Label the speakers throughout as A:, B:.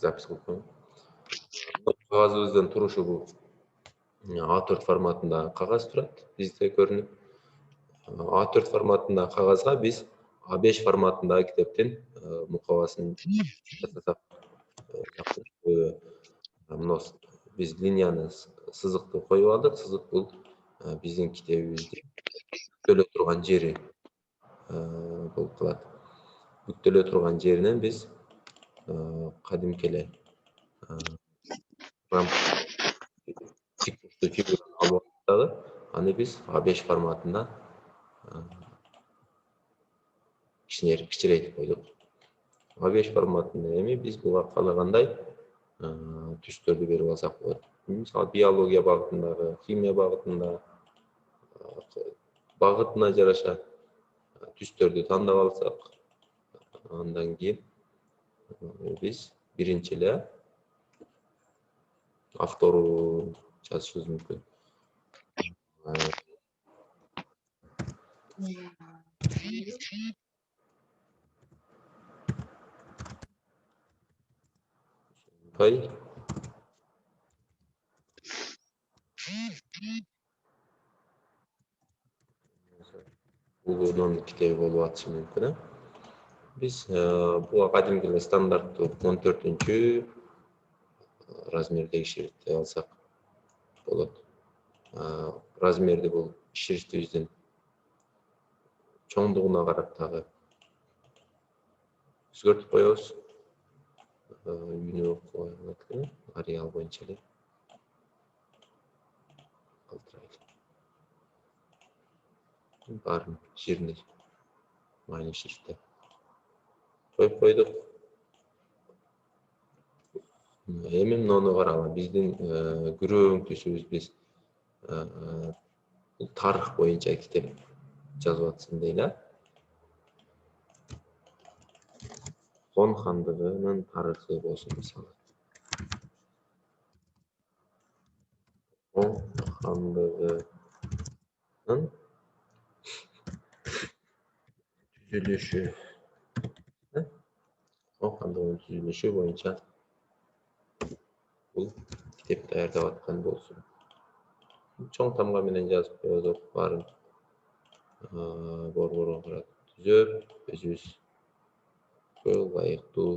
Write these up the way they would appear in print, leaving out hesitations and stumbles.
A: запись кылып коюң. Кагазыбыздын турушу бул A4 форматында кагаз турат, бизде көрүнүп. A4 форматында кагазга биз A5 форматындагы китептин мукабасын жасасак, мына биз линияны сызыкты коюп алдык. Сызык бул биздин китебибизди бүктөлө турган жери болуп калат. Бүктөлө турган жеринен биз кадимки эле тик бурчтуу фигураны алып алдык дагы, аны биз A5 форматында кичирейтип койдук. A5 форматында эми биз буга каалагандай түстөрдү берип алсак болот. Мисалы биология багытындагы, химия багытында багытына жараша түстөрдү тандап алсак, андан кийин биз биринчи эле авторун жазышыбыз мүмкүн. Улуунун китеби болуп атышы мүмкүн. Биз буга кадимки эле стандарттуу 14-чү размердеги шрифтти алсак болот. Размерди бул шрифтибиздин чоңдугуна карап дагы өзгөртүп коебуз. Ареал боюнча эле баарын жерине майны шрифтте коюп койдук. Эми муну карагыла, биздин күрөң түсүбүз биз тарых боюнча китеп жазып атсын дейли. Хон хандыгынын тарыхы болсун мисалы. Хон хандыгынын түзүлүшү. Хон хандыгынын түзүлүшү боюнча бул китеп даярдап аткан болсун. Чоң тамга менен жазып коебуз, баарын борборго карап түзөп, өзүбүз ылайыктуу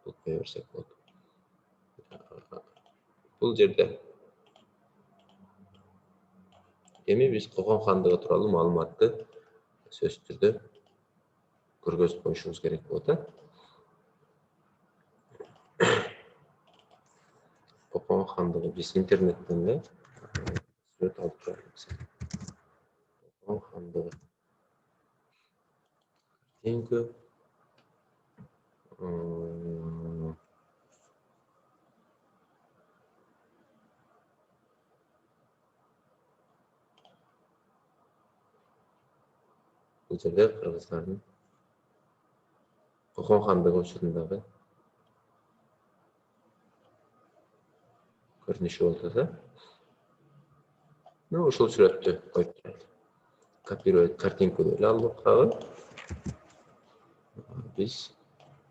A: кылып кое берсек болот. Бул жерде эми биз Кокон хандыгы тууралуу маалыматты сөзсүз түрдө көргөзүп коюшубуз керек болот. Кокон хандыгы биз интернеттен эле сүрөт алып турабыз. Кокон хандыгы картинка бул жерде кыргыздардын Кокон хандыгы учурундагы көрүнүшү болуп атат. Ушул сүрөттү коюп турат. Копировать картинканы эле алып дагы биз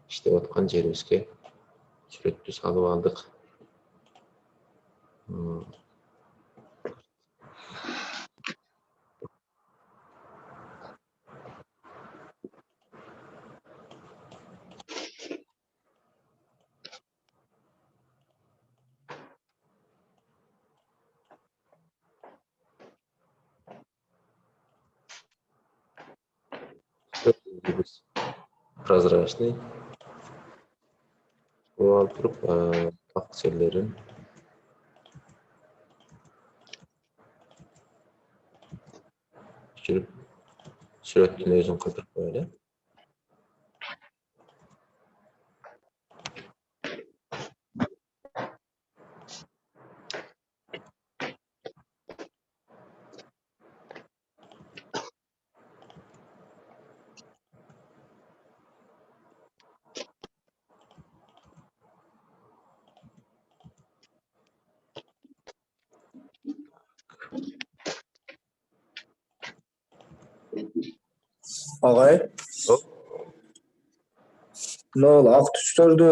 A: иштеп аткан жерибизге сүрөттү салып алдык. Прозрачный алып туруп, так жерлерин өчүрүп, сүрөттүн өзүн калтырып коелу.
B: Агай, мына ак түстөрдү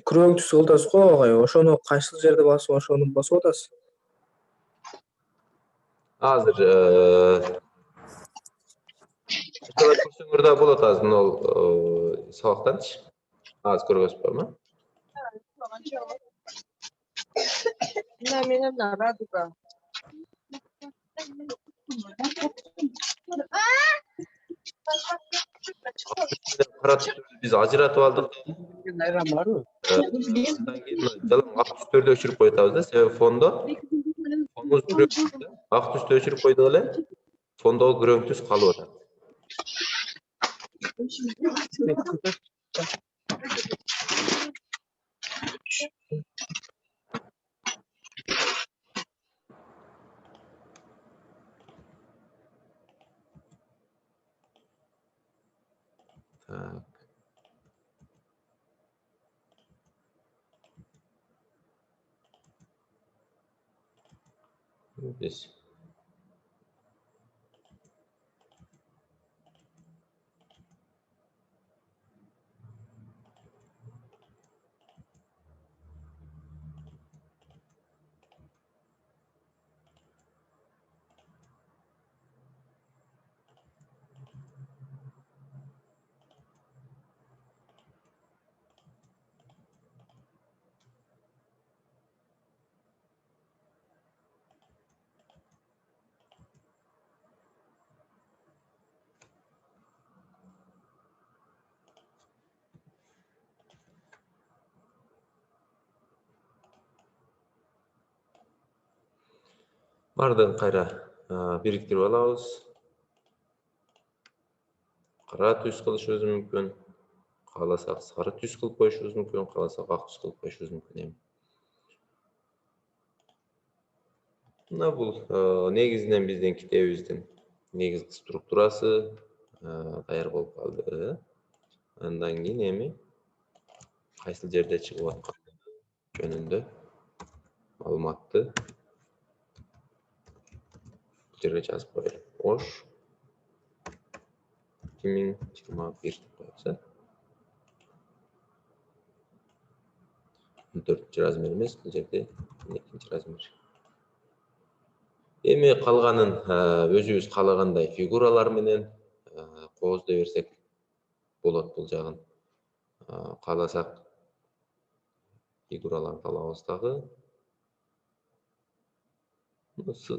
B: күрөң түс кылдасыз го агай, ошону кайсыл жерде басып ошону басып атасыз?
A: Азыр көрсөңөр да болот азыр мына сабактанчы. Азыр көргөзүппүрмүн.
C: Мына менен радуга.
A: Кара түстөрдү биз ажыратып алдык.
B: Айран барбы?
A: Андан кийин жалаң ак түстөрдү өчүрүп коюп атабыз да, себеби фондо фонубуз күрөң түс да. Ак түстү өчүрүп койдук эле, фондогу күрөң түс калып атат. Так. Биз бардыгын кайра бириктирип алабыз. Кара түс кылышыбыз мүмкүн. Кааласак сары түс кылып коюшубуз мүмкүн, кааласак ак түс кылып коюшубуз мүмкүн эми. Мына бул негизинен биздин китебибиздин негизги структурасы даяр болуп калды. Андан кийин эми кайсыл жерде чыгып атканы жөнүндө маалыматты бул жерге жазып коелу. Ош 2021 деп коебуз. 14-чү размер эмес, бул жерде 2-чи размер. Эми калганын өзүбүз каалагандай фигуралар менен кооздой берсек болот бул жагын. Кааласак фигураларды алабыз дагы.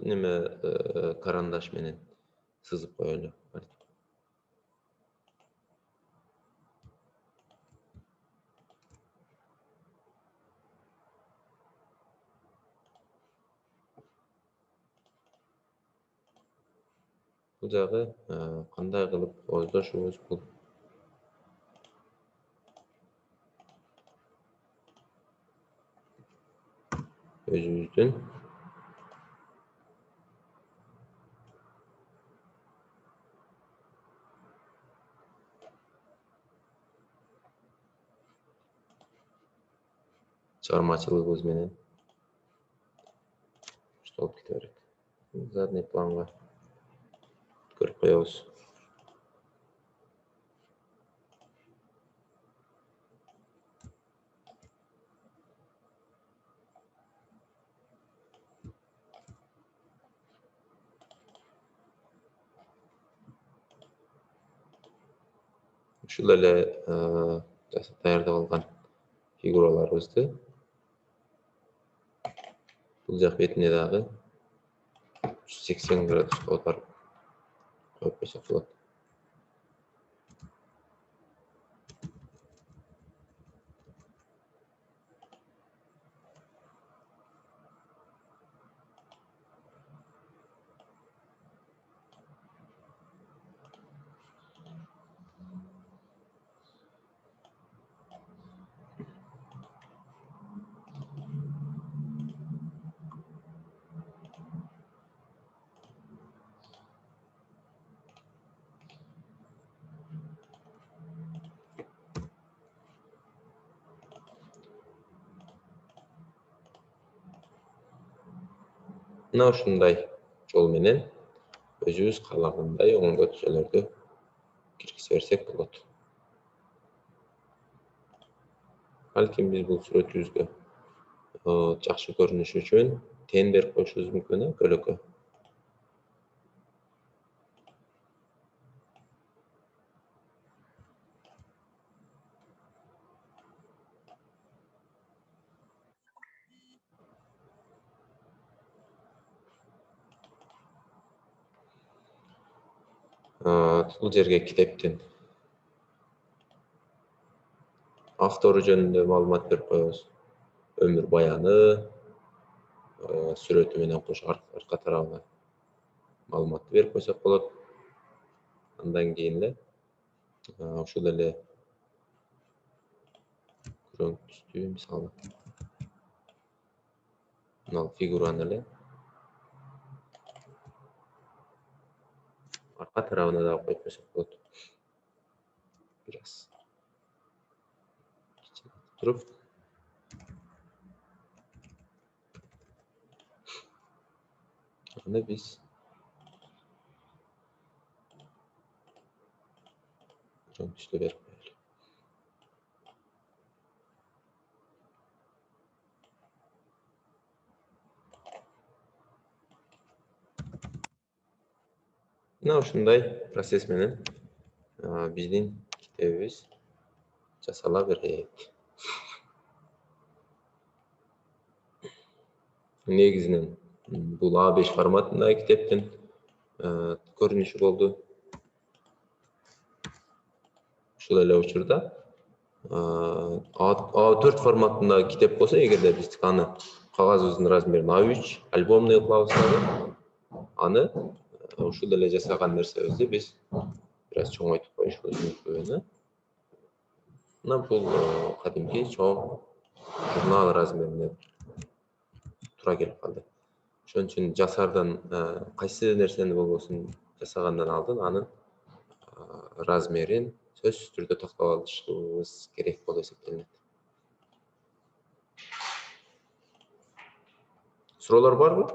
A: Неме карандаш менен сызып коелу. Бул жагы кандай кылып кооздошубуз бул өзүбүздүн чыгармачылыгыбыз менен болуп кете берет. Задний планга көрүп коебуз. Ушул эле даярдап алган фигураларыбызды бул жак бетине дагы 180 градуска отарып коюп койсок болот. Мына ушундай жол менен өзүбүз каалагандай оңдоо түзөлөрдү киргизе берсек болот. Балким биз бул сүрөтүбүзгө жакшы көрүнүш үчүн тен берип коюшубуз мүмкүн, көлөккө. Бул жерге китептин автору жөнүндө маалымат берип коебуз. Өмүр баяны, сүрөтү менен кош арка тарабына маалыматты берип койсок болот. Андан кийин эле ушул эле күрөң түстүү мисалы мына фигураны эле арка тарабына дагы коюп койсок болот. Бир аз туруп аны биз күрөң түстө берип коелу. Мына ушундай процесс менен биздин китебибиз жасала берет. Негизинен бул A5 форматындагы китептин көрүнүшү болду. Ушул эле учурда A4 форматындагы китеп болсо, эгерде биз аны кагазыбыздын размерин A3 альбомный кылабыз дагы, аны ушул эле жасаган нерсебизди биз бир аз чоңойтуп коюшубуз мүмкүн. Мына бул кадимки чоң журнал размерине туура келип калды. Ошон үчүн жасаардан кайсы нерсени болбосун жасагандан алдын анын размерин сөзсүз түрдө токтоп алышыбыз керек болуп эсептелинет. Суроолор барбы?